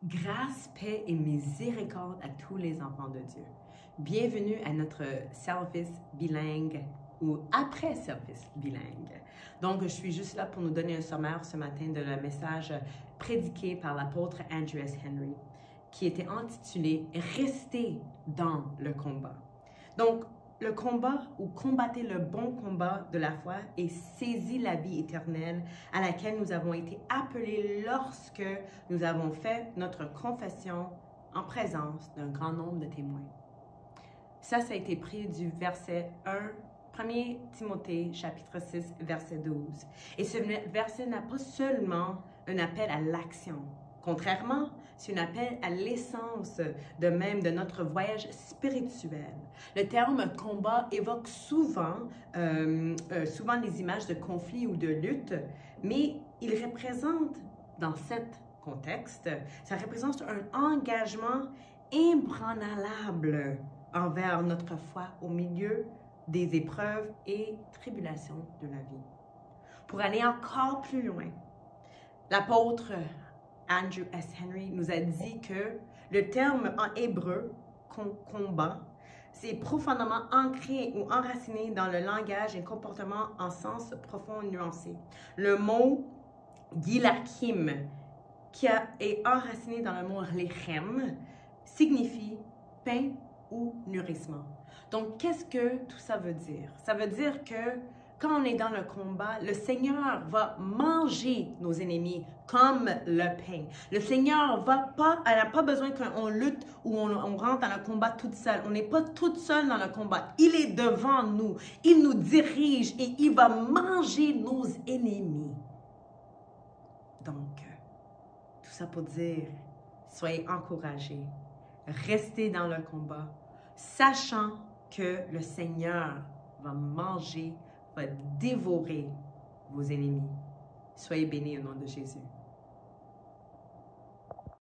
Grâce, paix et miséricorde à tous les enfants de Dieu. Bienvenue à notre service bilingue ou après-service bilingue. Donc, je suis juste là pour nous donner un sommaire ce matin de le message prédiqué par l'apôtre Andrew S. Henry, qui était intitulé « Restez dans le combat ». Donc, le combat ou combattez le bon combat de la foi et saisis la vie éternelle à laquelle nous avons été appelés lorsque nous avons fait notre confession en présence d'un grand nombre de témoins. Ça a été pris du verset 1 Timothée, chapitre 6, verset 12. Et ce verset n'a pas seulement un appel à l'action. Contrairement, c'est un appel à l'essence de même de notre voyage spirituel. Le terme combat évoque souvent des images de conflit ou de lutte, mais il représente, dans cet contexte, ça représente un engagement inébranlable envers notre foi au milieu des épreuves et tribulations de la vie. Pour aller encore plus loin, l'apôtre Andrew S. Henry nous a dit que le terme en hébreu, combat, c'est profondément ancré ou enraciné dans le langage et le comportement en sens profond et nuancé. Le mot gilakim, qui est enraciné dans le mot lechem, signifie pain ou nourrissement. Donc, qu'est-ce que tout ça veut dire? Ça veut dire que quand on est dans le combat, le Seigneur va manger nos ennemis comme le pain. Le Seigneur n'a pas besoin qu'on lutte ou on rentre dans le combat toute seule. On n'est pas toute seule dans le combat. Il est devant nous. Il nous dirige et il va manger nos ennemis. Donc, tout ça pour dire, soyez encouragés. Restez dans le combat, sachant que le Seigneur va manger, va dévorer vos ennemis. Soyez bénis au nom de Jésus.